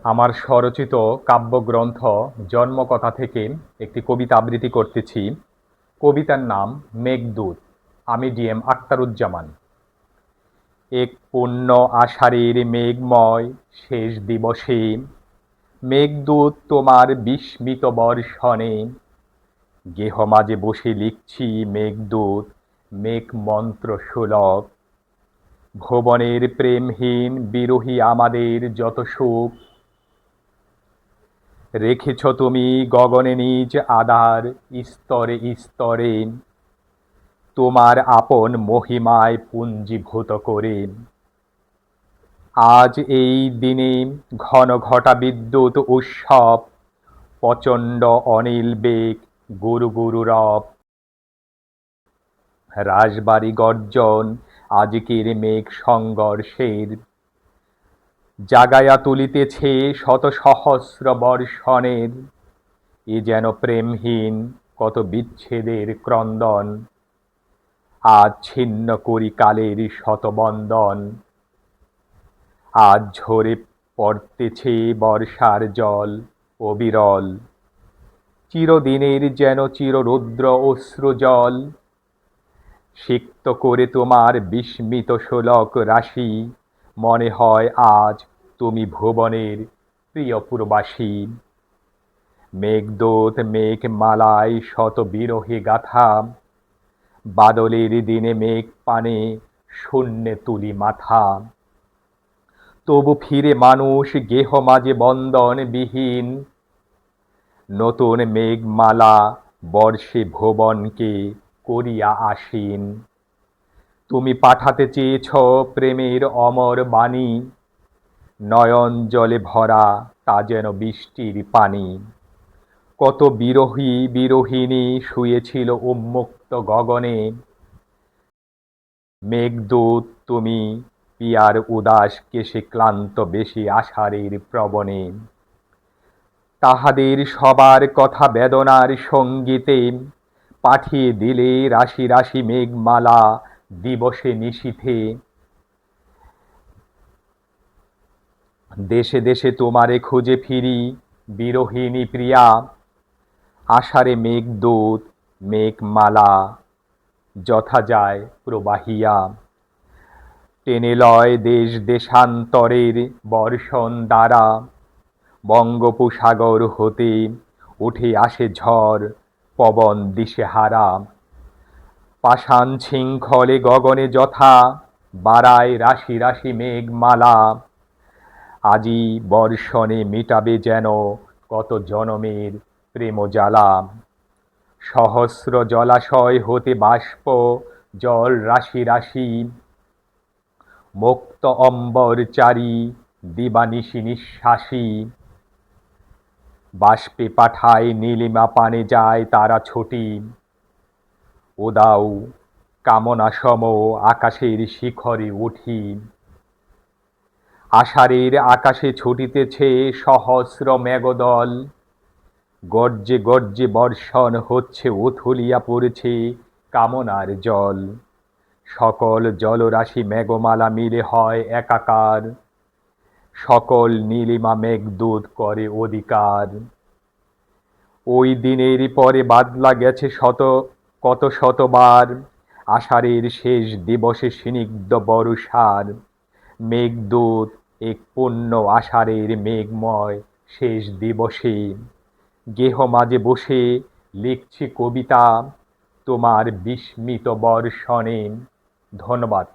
আমার স্বরচিত কাব্যগ্রন্থ জন্মকথা থেকে একটি কবিতা আবৃত্তি করতেছি। কবিতার নাম মেঘদূত। আমি ডিএম আখতারুজ্জামান। এক পূর্ণ আষাঢ়ের মেঘময় শেষ দিবসে মেঘদূত তোমার বিস্মিত বর্ষণে গেহ মাঝে বসে লিখছি মেঘদূত মেঘ মন্ত্র সুলভ। ভুবনের প্রেমহীন বিরহী আমাদের যত সুখ রেখেছ তুমি গগনে নিজ আধার স্তরে স্তরে তোমার আপন মহিমায় পুঞ্জীভূত করে। আজ এই দিনে ঘন ঘটা বিদ্যুৎ উৎসব প্রচণ্ড অনিল বেগ গুরু গুরু রব রাজবাড়ি গর্জন আজকের মেঘ সংঘর্ষের জাগায়া তুলিতেছে শত সহস্র বর্ষণের। এ যেন প্রেমহীন কত বিচ্ছেদের ক্রন্দন আজ ছিন্ন করি কালের শতবন্দন। আজ ঝরে পড়তেছে বর্ষার জল অবিরল চিরদিনের যেন চিররৌদ্র অশ্রুজল সিক্ত করে তোমার বিস্মিত শোলক রাশি মনে হয় আজ তুমি ভুবনের প্রিয় পুরবাসী। মেঘদূত মেঘমালায় শত বিরহে গাথা বাদলের দিনে মেঘ পানে শূন্যে তুলি মাথা। তবু ফিরে মানুষ গেহ মাঝে বন্দন বিহীন নতুন মেঘমালা বর্ষে ভুবনকে করিয়া আসীন। তুমি পাঠাতে চেয়েছ প্রেমের অমর বাণী নয়ন জলে ভরা তা যেন বৃষ্টির পানি। কত বিরহী বিরহিণী শুয়েছিল উন্মুক্ত গগনে মেঘদূত তুমি পিয়ার উদাস কেশে ক্লান্ত বেশি আষাঢ়ের প্রবণে। তাহাদের সবার কথা বেদনার সঙ্গীতে পাঠিয়ে দিলে রাশি রাশি মেঘমালা দিবসে নিশীথে। দেশে দেশে তোমারে খুঁজে ফিরি বিরহিণী প্রিয়া আষাঢ়ে মেঘদূত মেঘমালা যথা যায় প্রবাহিয়া। টেনে লয় দেশ দেশান্তরের বর্ষণ দ্বারা বঙ্গোপসাগর হতে উঠে আসে ঝড় পবন দিশেহারা। পাষাণ শৃঙ্খলে গগনে যথা বাড়ায় রাশি রাশি মেঘমালা আজি বর্ষণে মিটাবে যেন কত জনমের প্রেম জ্বালা। সহস্র জলাশয় হতে বাষ্প জল রাশি রাশি মুক্ত অম্বর চারি দিবানিশি নিঃশ্বাসী। বাষ্পে পাঠায় নীলিমা পানে যায় তারা ছুটি উদাও কামনা সম আকাশের শিখরে উঠি। আষাঢ়ের আকাশে ছুটিতেছে সহস্র মেঘদল গর্জে গর্জে বর্ষণ হচ্ছে উথুলিয়া পড়েছে কামনার জল। সকল জলরাশি মেঘমালা মিলে হয় একাকার সকল নীলিমা মেঘদূত করে অধিকার। ওই দিনের পরে বাদলা গেছে কত শতবার আষাঢ়ের শেষ দিবসে স্নিগ্ধ বর্ষার। মেঘদূত এক পূর্ণ আষাঢ়ের মেঘময় শেষ দিবসে গেহ মাঝে বসে লিখছি কবিতা তোমার বিস্মিত বর্ষণে। ধন্যবাদ।